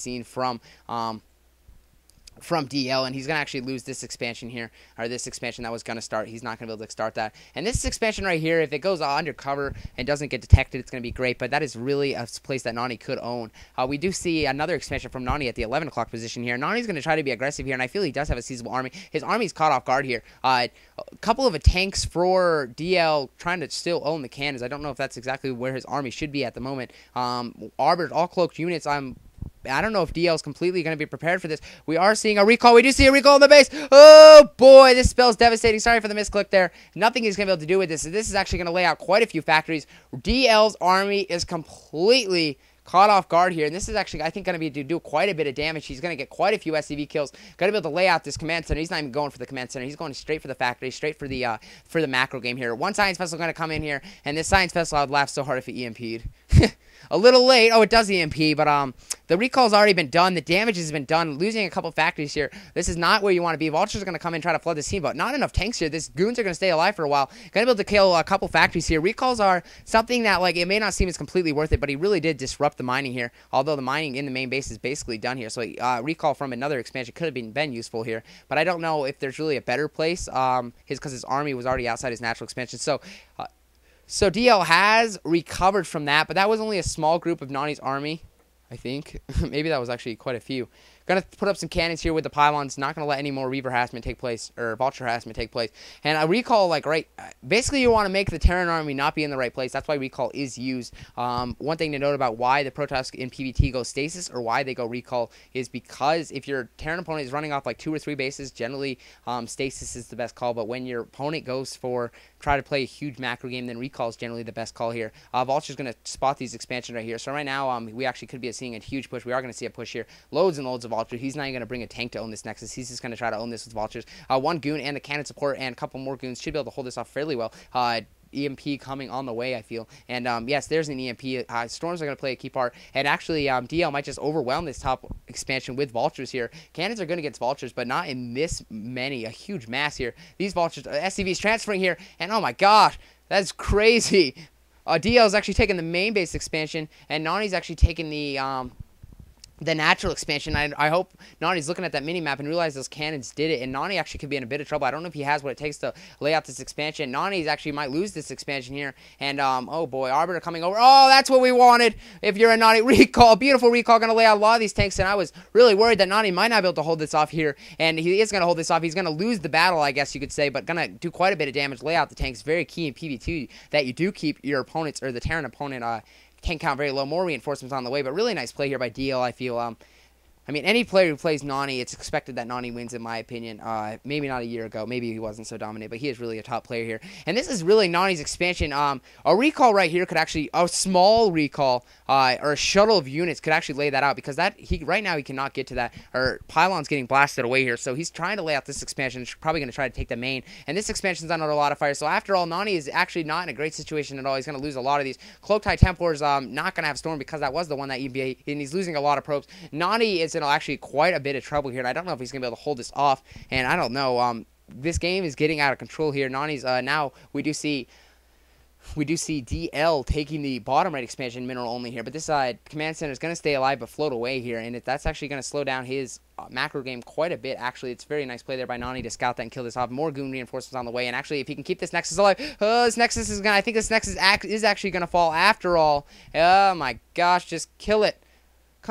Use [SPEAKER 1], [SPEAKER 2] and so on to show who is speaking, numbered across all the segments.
[SPEAKER 1] seen from DL, and he's going to actually lose this expansion here, or this expansion that was going to start. He's not going to be able to start that. And this expansion right here, if it goes undercover and doesn't get detected, it's going to be great, but that is really a place that Nony could own. We do see another expansion from Nony at the 11 o'clock position here. Nony's going to try to be aggressive here, and I feel he does have a seizable army. His army's caught off guard here. A couple of tanks for DL trying to still own the cannons. I don't know if that's exactly where his army should be at the moment. Arbors, all cloaked units. I don't know if DL is completely going to be prepared for this. We are seeing a recall. We do see a recall on the base. Oh, boy. This spell's devastating. Sorry for the misclick there. Nothing he's going to be able to do with this. This is actually going to lay out quite a few factories. DL's army is completely caught off guard here. And this is actually, I think, going to do quite a bit of damage. He's going to get quite a few SCV kills. Going to be able to lay out this command center. He's not even going for the command center. He's going straight for the factory, straight for the macro game here. One science vessel going to come in here. And this science vessel, I would laugh so hard if it EMP'd. A little late. Oh, it does EMP, but the recall's already been done. The damage has been done. Losing a couple factories here. This is not where you want to be. Vultures are going to come in and try to flood this team, but not enough tanks here. These goons are going to stay alive for a while. Going to be able to kill a couple factories here. Recalls are something that, like, it may not seem as completely worth it, but he really did disrupt the mining here, although the mining in the main base is basically done here. So recall from another expansion could have been useful here, but I don't know if there's really a better place because his army was already outside his natural expansion. So DL has recovered from that, but that was only a small group of Nony's army, I think. Maybe that was actually quite a few. Going to put up some cannons here with the pylons. Not going to let any more Reaver harassment take place, or Vulture harassment take place. And a recall, like, basically you want to make the Terran army not be in the right place. That's why recall is used. One thing to note about why the Protoss in PvT go stasis, or why they go recall, is because if your Terran opponent is running off like 2 or 3 bases, generally stasis is the best call. But when your opponent goes for try to play a huge macro game, then recall is generally the best call here. Vulture's going to spot these expansions right here. So right now, we actually could be seeing a huge push. We are going to see a push here. Loads and loads of Vulture. He's not even going to bring a tank to own this Nexus. He's just going to try to own this with Vultures. One goon and the cannon support and a couple more goons should be able to hold this off fairly well. EMP coming on the way, I feel. And yes, there's an EMP. Storms are going to play a key part. And actually, DL might just overwhelm this top expansion with Vultures here. Cannons are good against Vultures, but not in this many. A huge mass here. These Vultures, SCVs transferring here. And oh my gosh, that's crazy. DL is actually taking the main base expansion, and Nony's actually taking the natural expansion. I hope Nony's looking at that mini-map and realize those cannons did it, and Nony actually could be in a bit of trouble. I don't know if he has what it takes to lay out this expansion. Nony's actually might lose this expansion here, and oh boy, Arbiter coming over. Oh, that's what we wanted. If you're a Nony, recall, beautiful recall, going to lay out a lot of these tanks, and I was really worried that Nony might not be able to hold this off here, and he is going to hold this off. He's going to lose the battle, I guess you could say, but going to do quite a bit of damage. Lay out the tanks, very key in PvT that you do keep your opponents, or the Terran opponent, tank count very low. More reinforcements on the way, but really nice play here by DL, I feel. I mean, any player who plays Nony, it's expected that Nony wins, in my opinion. Maybe not a year ago. Maybe he wasn't so dominant, but he is really a top player here. And this is really Nony's expansion. A recall right here could actually, a small recall or a shuttle of units could actually lay that out, because right now he cannot get to that. Or Pylon's getting blasted away here, so he's trying to lay out this expansion. He's probably going to try to take the main. And this expansion's under a lot of fire. So after all, Nony is actually not in a great situation at all. He's going to lose a lot of these. Cloaked High Templars not going to have Storm, because that was the one that EBA, and he's losing a lot of probes. Nony is actually quite a bit of trouble here, and I don't know if he's gonna be able to hold this off, and I don't know. This game is getting out of control here. Nony's now we do see DL taking the bottom right expansion mineral only here, but this command center is going to stay alive but float away here, and that's actually going to slow down his macro game quite a bit. Actually, it's a very nice play there by Nony to scout that and kill this off. More goon reinforcements on the way, and actually, if he can keep this Nexus alive, this Nexus is gonna. I think this Nexus is actually going to fall after all. Oh my gosh, just kill it.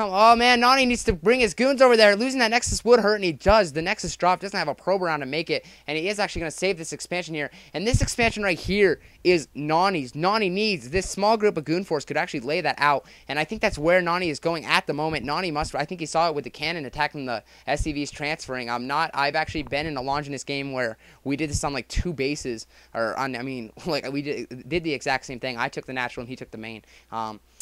[SPEAKER 1] Oh man, Nony needs to bring his goons over there. Losing that Nexus would hurt, and he does. The Nexus drop doesn't have a probe around to make it, and he is actually going to save this expansion here. And this expansion right here is Nony's. Nony needs this small group of goon force could actually lay that out, and I think that's where Nony is going at the moment. Nony must. I think he saw it with the cannon attacking the SCVs transferring. I've actually been in a Longinus game where we did this on like 2 bases, or on. I mean, like we did the exact same thing. I took the natural and he took the main.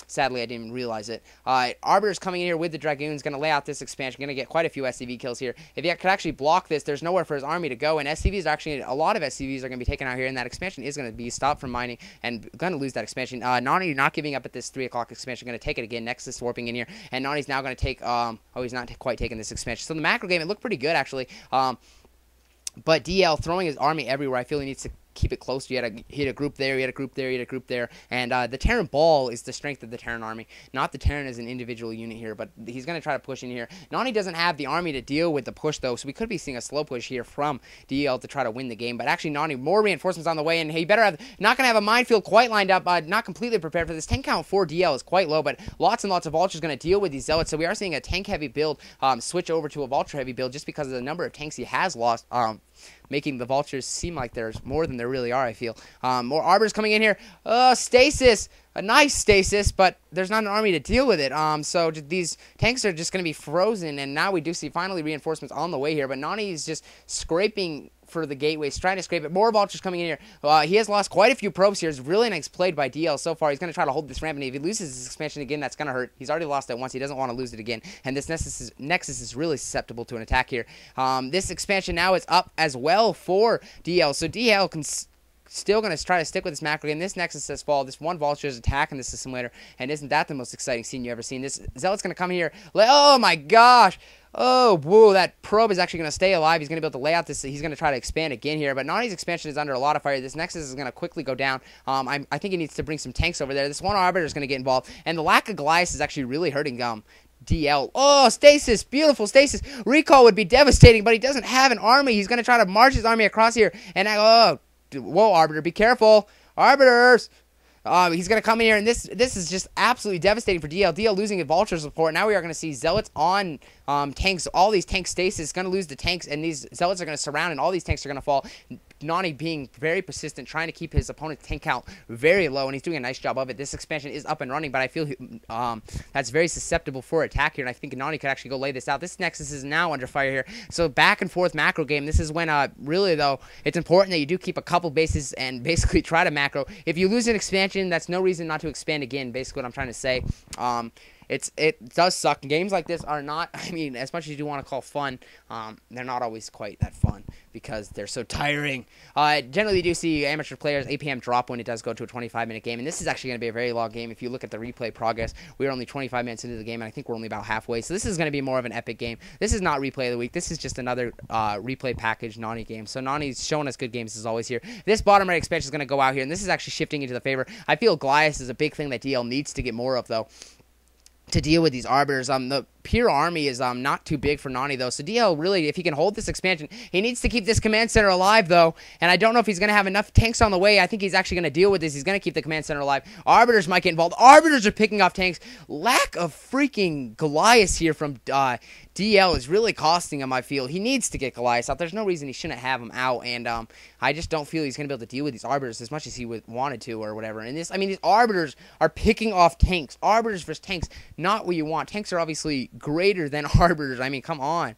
[SPEAKER 1] Sadly, I didn't even realize it. Arbiter's coming in here with the Dragoons, going to lay out this expansion, going to get quite a few SCV kills here. If he could actually block this, there's nowhere for his army to go, and SCVs are actually, a lot of SCVs are going to be taken out here, and that expansion is going to be stopped from mining, and going to lose that expansion. Nony not giving up at this 3 o'clock expansion, going to take it again. Nexus warping in here, and Nony's now going to take, he's not quite taking this expansion. So the macro game, it looked pretty good, actually. But DL throwing his army everywhere. I feel he needs to keep it close. You had to hit a group there, you had a group there, you had a group there. And the Terran ball is the strength of the Terran army, not the Terran as an individual unit here, but he's going to try to push in here. Nony doesn't have the army to deal with the push, though, so we could be seeing a slow push here from DL to try to win the game. But actually, Nony, more reinforcements on the way, and he better have, not going to have a minefield quite lined up, not completely prepared for this. 10 count for DL is quite low, but lots and lots of vultures going to deal with these zealots, so we are seeing a tank-heavy build switch over to a vulture-heavy build just because of the number of tanks he has lost, making the vultures seem like there's more than there really are, I feel. More arbors coming in here. Stasis! A nice stasis, but there's not an army to deal with it. So these tanks are just going to be frozen, and now we do see finally reinforcements on the way here, but Nony is just scraping for the gateways, trying to scrape it. More vultures coming in here. He has lost quite a few probes here. It's really nice played by DL so far. He's going to try to hold this ramp, and if he loses this expansion again, that's going to hurt. He's already lost it once. He doesn't want to lose it again, and this Nexus is really susceptible to an attack here. This expansion now is up as well for DL, so DL can still going to try to stick with this macro game. This Nexus says fall. This one vulture is attacking this simulator, and isn't that the most exciting scene you ever seen? This Zealot's going to come here. Oh my gosh! Oh, whoa, that probe is actually going to stay alive. He's going to be able to lay out this. He's going to try to expand again here, but Nony's expansion is under a lot of fire. This Nexus is going to quickly go down. I think he needs to bring some tanks over there. This one Arbiter is going to get involved, and the lack of Goliath is actually really hurting DL. Oh, stasis, beautiful stasis. Recall would be devastating, but he doesn't have an army. He's going to try to march his army across here, and whoa, Arbiter, be careful. Arbiters! He's going to come in here, and this is just absolutely devastating for DL. DL losing a vulture support. Now we are going to see Zealots on tanks. All these tank stasis going to lose the tanks, and these Zealots are going to surround, and all these tanks are going to fall. Nony being very persistent, trying to keep his opponent's tank count very low, and he's doing a nice job of it. This expansion is up and running, but I feel that's very susceptible for attack here, and I think Nony could actually go lay this out. This Nexus is now under fire here, so back and forth macro game. This is when, really, though, it's important that you do keep a couple bases and basically try to macro. If you lose an expansion, that's no reason not to expand again, basically what I'm trying to say. It does suck. Games like this are not, I mean, as much as you want to call fun, they're not always quite that fun because they're so tiring. Generally, you do see amateur players APM drop when it does go to a 25-minute game, and this is actually going to be a very long game. If you look at the replay progress, we're only 25 minutes into the game, and I think we're only about halfway, so this is going to be more of an epic game. This is not replay of the week. This is just another replay package Nony game, so Nony's showing us good games as always here. This bottom right expansion is going to go out here, and this is actually shifting into the favor. I feel Goliath is a big thing that DL needs to get more of, though, to deal with these arbiters. The pure army is not too big for Nony, though, so DL really, if he can hold this expansion, he needs to keep this command center alive, though, and I don't know if he's going to have enough tanks on the way. I think he's actually going to deal with this. He's going to keep the command center alive. Arbiters might get involved. Arbiters are picking off tanks. Lack of freaking Goliaths here from DL is really costing him, I feel. He needs to get Goliaths out. There's no reason he shouldn't have him out, and I just don't feel he's going to be able to deal with these arbiters as much as he wanted to or whatever. And this, I mean, these arbiters are picking off tanks. Arbiters versus tanks, not what you want. Tanks are obviously greater than arbiters. I mean, come on.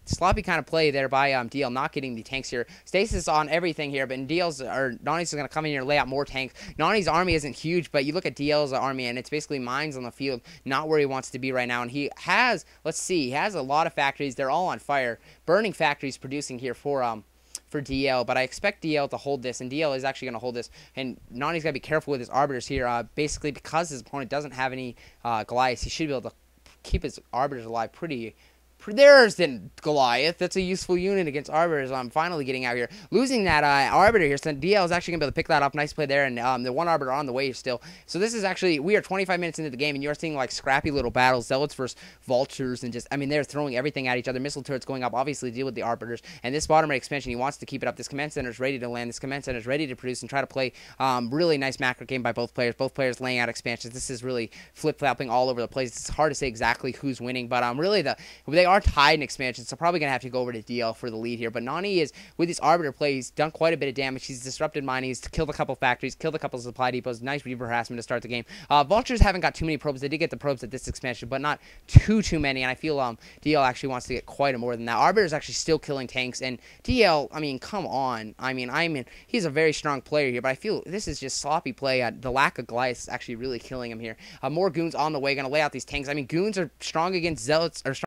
[SPEAKER 1] Sloppy kind of play there by DL, not getting the tanks here. Stasis on everything here, but Nony's going to come in here and lay out more tanks. Nony's army isn't huge, but you look at DL's army, and it's basically mines on the field, not where he wants to be right now. And he has, let's see, he has a lot of factories. They're all on fire. Burning factories producing here for DL, but I expect DL to hold this, and DL is actually going to hold this, and Nony's got to be careful with his arbiters here, basically because his opponent doesn't have any Goliaths. He should be able to keep his arbiters alive pretty There's the Goliath. That's a useful unit against Arbiters. I'm finally getting out here. Losing that Arbiter here, so DL is actually going to be able to pick that up. Nice play there, and the one Arbiter on the way still. So this is actually, we are 25 minutes into the game, and you're seeing like scrappy little battles. Zealots versus Vultures, and just, I mean, they're throwing everything at each other. Missile turrets going up, obviously, to deal with the Arbiters. And this bottom right expansion, he wants to keep it up. This command center is ready to land. This command center is ready to produce and try to play really nice macro game by both players. Both players laying out expansions. This is really flip-flopping all over the place. It's hard to say exactly who's winning, but really they are tied in expansion, so probably going to have to go over to DL for the lead here. But Nony is, with his Arbiter play, he's done quite a bit of damage. He's disrupted mining. He's killed a couple factories, killed a couple supply depots. Nice Reaver harassment to start the game. Vultures haven't got too many probes. They did get the probes at this expansion, but not too many, and I feel DL actually wants to get quite a more than that. Arbiter is actually still killing tanks, and DL, I mean, come on. I mean, he's a very strong player here, but I feel this is just sloppy play. The lack of Goliath is actually really killing him here. More goons on the way, going to lay out these tanks. I mean, goons are strong against Zealots, or strong